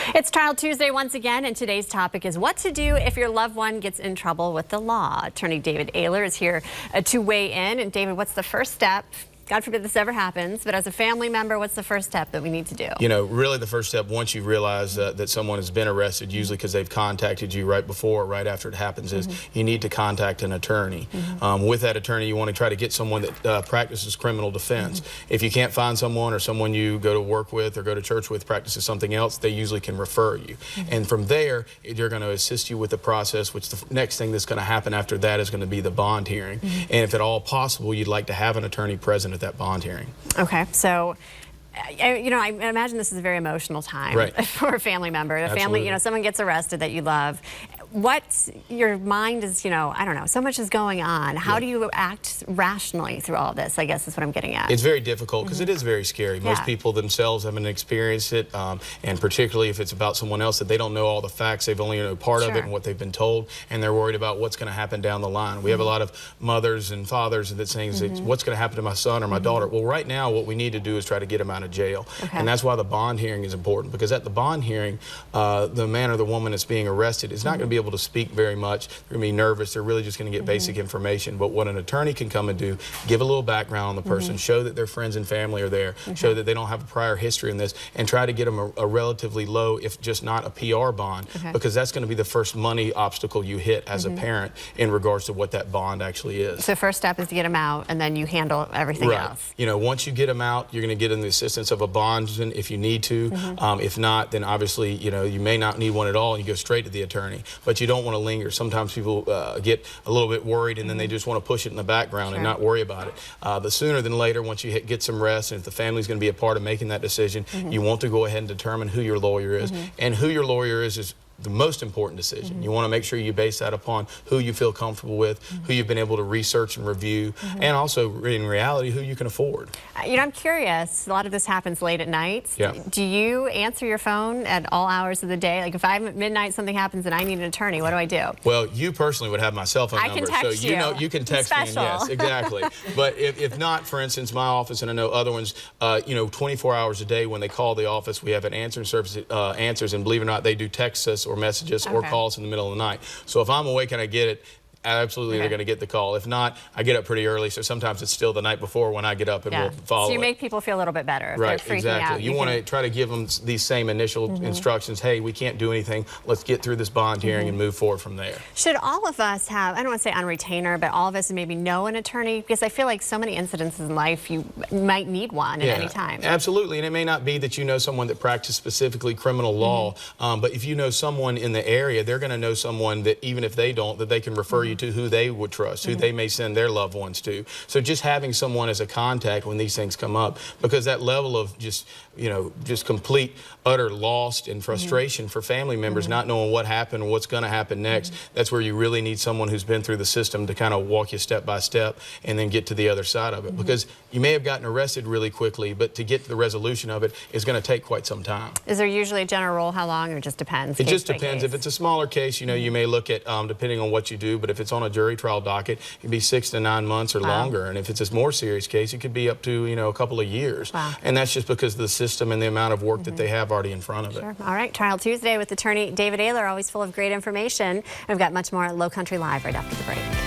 It's Trial Tuesday once again, and today's topic is what to do if your loved one gets in trouble with the law. Attorney David Aylor is here to weigh in. And David, what's the first step? God forbid this ever happens, but as a family member, what's the first step that we need to do? You know, really the first step, once you realize that someone has been arrested, usually because they've contacted you right before or right after it happens, is you need to contact an attorney. With that attorney, you want to try to get someone that practices criminal defense. If you can't find someone, or someone you go to work with or go to church with practices something else, they usually can refer you. And from there, they're going to assist you with the process, which the next thing that's going to happen after that is going to be the bond hearing. And if at all possible, you'd like to have an attorney present at that bond hearing. Okay, so you know, I imagine this is a very emotional time for a family member. A family, you know, someone gets arrested that you love. What your mind is, you know, I don't know, so much is going on. How do you act rationally through all this, I guess is what I'm getting at. It's very difficult because it is very scary. Most people themselves haven't experienced it, and particularly if it's about someone else that they don't know all the facts, they've only know part of it and what they've been told, and they're worried about what's going to happen down the line. We have a lot of mothers and fathers that saying, what's going to happen to my son or my daughter? Well, right now what we need to do is try to get them out of jail. And that's why the bond hearing is important, because at the bond hearing, the man or the woman that's being arrested is not going to be able to speak very much. They're going to be nervous. They're really just going to get basic information. But what an attorney can come and do, give a little background on the person, show that their friends and family are there, show that they don't have a prior history in this, and try to get them a relatively low, if just not a PR bond, because that's going to be the first money obstacle you hit as a parent in regards to what that bond actually is. So first step is to get them out, and then you handle everything else. You know, once you get them out, you're going to get them the assistance of a bondsman if you need to. If not, then obviously, you know, you may not need one at all, and you go straight to the attorney. But you don't want to linger. Sometimes people get a little bit worried, and then they just want to push it in the background and not worry about it. But sooner than later, once you get some rest, and if the family's going to be a part of making that decision, you want to go ahead and determine who your lawyer is. And who your lawyer is the most important decision. You want to make sure you base that upon who you feel comfortable with, who you've been able to research and review, and also, in reality, who you can afford. You know, I'm curious, a lot of this happens late at night. Do you answer your phone at all hours of the day? Like if I'm at midnight, something happens and I need an attorney, what do I do? Well, you personally would have my cell phone number. I can text so you know you can text me, and yes, exactly. But if not, for instance, my office, and I know other ones, you know, 24 hours a day when they call the office, we have an answering service answers, and believe it or not, they do text us or message us or call us in the middle of the night. So if I'm awake and I get it, absolutely they're going to get the call. If not, I get up pretty early, so sometimes it's still the night before when I get up and we'll follow. So you make people feel a little bit better if they're freaking exactly. out. You want to try to give them these same initial instructions. Hey, we can't do anything. Let's get through this bond hearing and move forward from there. Should all of us have, I don't want to say on retainer, but all of us maybe know an attorney? Because I feel like so many incidences in life, you might need one at any time. Absolutely, and it may not be that you know someone that practices specifically criminal law, but if you know someone in the area, they're going to know someone that even if they don't, that they can refer you to who they would trust, who they may send their loved ones to. So just having someone as a contact when these things come up, because that level of just, you know, just complete, utter lost and frustration for family members, not knowing what happened or what's going to happen next, that's where you really need someone who's been through the system to kind of walk you step by step and then get to the other side of it. Because you may have gotten arrested really quickly, but to get to the resolution of it is going to take quite some time. Is there usually a general rule how long, or it just depends? It just depends. If it's a smaller case, you know, you may look at, depending on what you do, but if it's on a jury trial docket, it could be 6 to 9 months or longer. And if it's a more serious case, it could be up to, you know, a couple of years. And that's just because of the system and the amount of work that they have already in front of it. All right, Trial Tuesday with attorney David Aylor, always full of great information. We've got much more at Low Country Live right after the break.